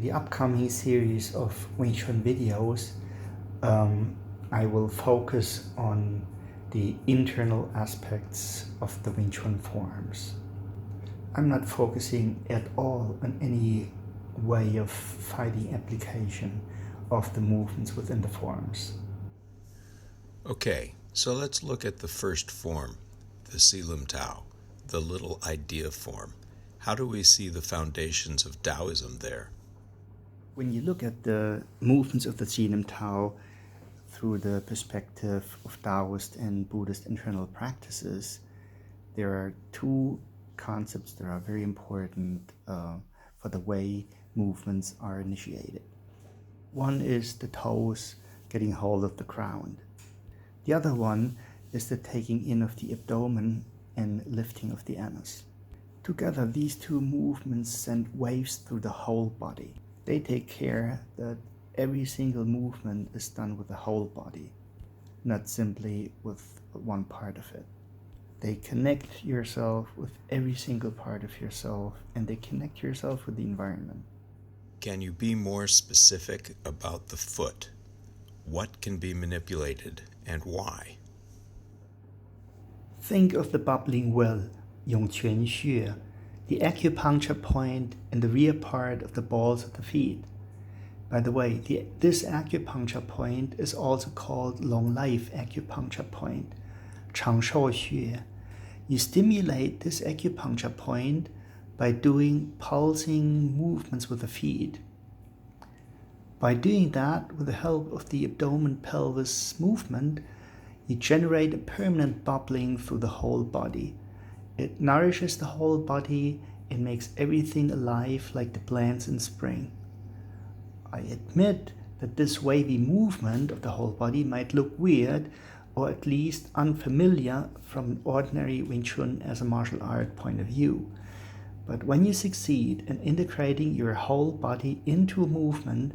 In the upcoming series of Wing Chun videos, I will focus on the internal aspects of the Wing Chun forms. I'm not focusing at all on any way of fighting application of the movements within the forms. Okay, so let's look at the first form, the Silim Tao, the little idea form. How do we see the foundations of Taoism there? When you look at the movements of the Silim Tao through the perspective of Daoist and Buddhist internal practices, there are two concepts that are very important for the way movements are initiated. One is the toes getting hold of the ground. The other one is the taking in of the abdomen and lifting of the anus. Together, these two movements send waves through the whole body. They take care that every single movement is done with the whole body, not simply with one part of it. They connect yourself with every single part of yourself, and they connect yourself with the environment. Can you be more specific about the foot? What can be manipulated and why? Think of the bubbling well, 涌泉穴, the acupuncture point in the rear part of the balls of the feet. By the way, this acupuncture point is also called long life acupuncture point, 长寿穴. You stimulate this acupuncture point by doing pulsing movements with the feet. By doing that with the help of the abdomen pelvis movement, you generate a permanent bubbling through the whole body. It nourishes the whole body and makes everything alive like the plants in spring. I admit that this wavy movement of the whole body might look weird or at least unfamiliar from an ordinary Wing Chun as a martial art point of view. But when you succeed in integrating your whole body into a movement,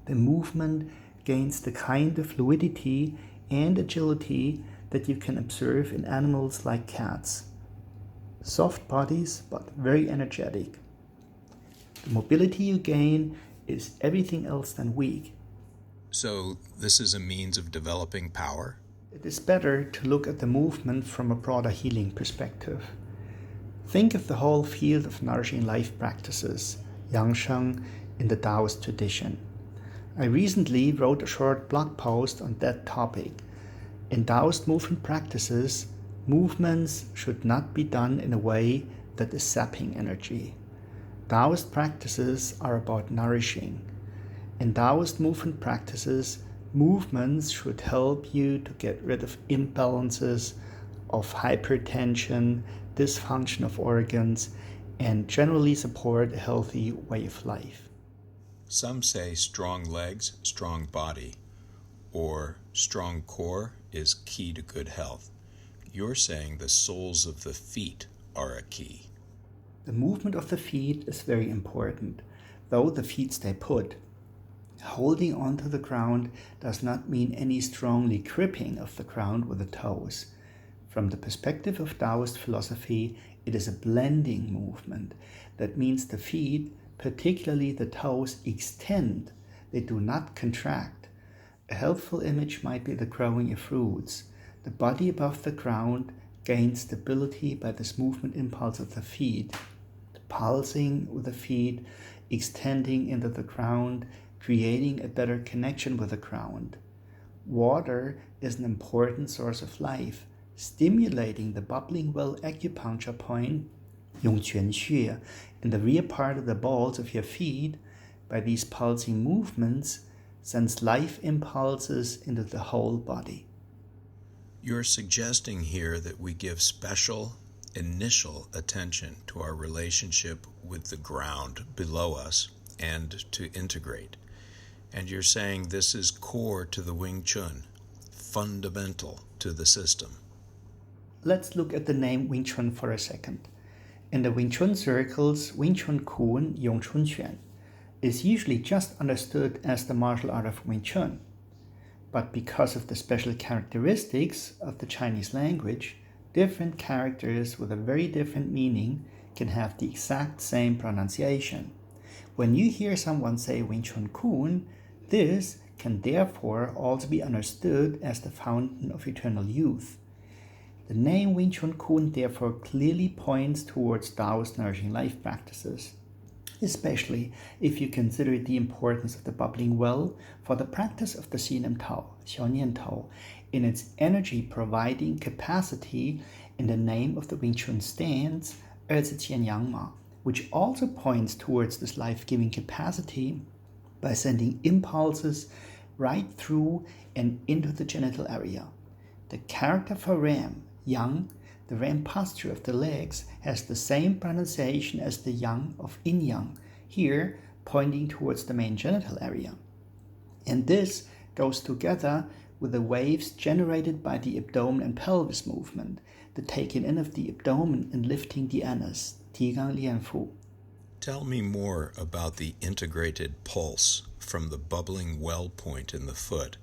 the movement gains the kind of fluidity and agility that you can observe in animals like cats. Soft bodies, but very energetic. The mobility you gain is everything else than weak. So this is a means of developing power? It is better to look at the movement from a broader healing perspective. Think of the whole field of nourishing life practices, Yang in the Daoist tradition. I recently wrote a short blog post on that topic. In Daoist movement practices, movements should not be done in a way that is sapping energy. Daoist practices are about nourishing. In Daoist movement practices, movements should help you to get rid of imbalances, of hypertension, dysfunction of organs, and generally support a healthy way of life. Some say strong legs, strong body, or strong core is key to good health. You're saying the soles of the feet are a key. The movement of the feet is very important, though the feet stay put. Holding onto the ground does not mean any strongly gripping of the ground with the toes. From the perspective of Daoist philosophy, it is a blending movement. That means the feet, particularly the toes, extend. They do not contract. A helpful image might be the growing of roots. The body above the ground gains stability by this movement impulse of the feet. The pulsing with the feet, extending into the ground, creating a better connection with the ground. Water is an important source of life. Stimulating the bubbling well acupuncture point, 涌泉穴, in the rear part of the balls of your feet, by these pulsing movements, sends life impulses into the whole body. You're suggesting here that we give special, initial attention to our relationship with the ground below us and to integrate. And you're saying this is core to the Wing Chun, fundamental to the system. Let's look at the name Wing Chun for a second. In the Wing Chun circles, Wing Chun Kun, Yong Chun Quan, is usually just understood as the martial art of Wing Chun. But because of the special characteristics of the Chinese language, different characters with a very different meaning can have the exact same pronunciation. When you hear someone say Wing Chun Kun, this can therefore also be understood as the fountain of eternal youth. The name Wing Chun Kun therefore clearly points towards Taoist nourishing life practices, especially if you consider the importance of the bubbling well for the practice of the Xinem Tao, Xiaonian Tao, in its energy-providing capacity in the name of the Wing Chun stance, Yin Yang, which also points towards this life-giving capacity by sending impulses right through and into the genital area. The character for Ram, Yang, the Ram posture of the legs, has the same pronunciation as the Yang of Yin Yang, here pointing towards the main genital area. And this goes together with the waves generated by the abdomen and pelvis movement, the taking in of the abdomen and lifting the anus, Tigang Lian Fu. Tell me more about the integrated pulse from the bubbling well point in the foot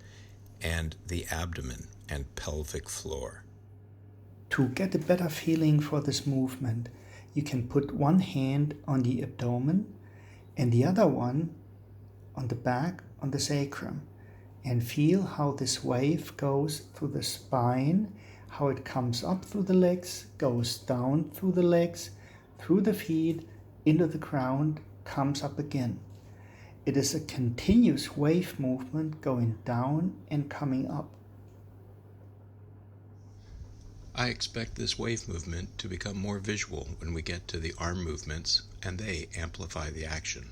and the abdomen and pelvic floor. To get a better feeling for this movement, you can put one hand on the abdomen and the other one on the back on the sacrum and feel how this wave goes through the spine, how it comes up through the legs, goes down through the legs, through the feet, into the ground, comes up again. It is a continuous wave movement going down and coming up. I expect this wave movement to become more visual when we get to the arm movements, and they amplify the action.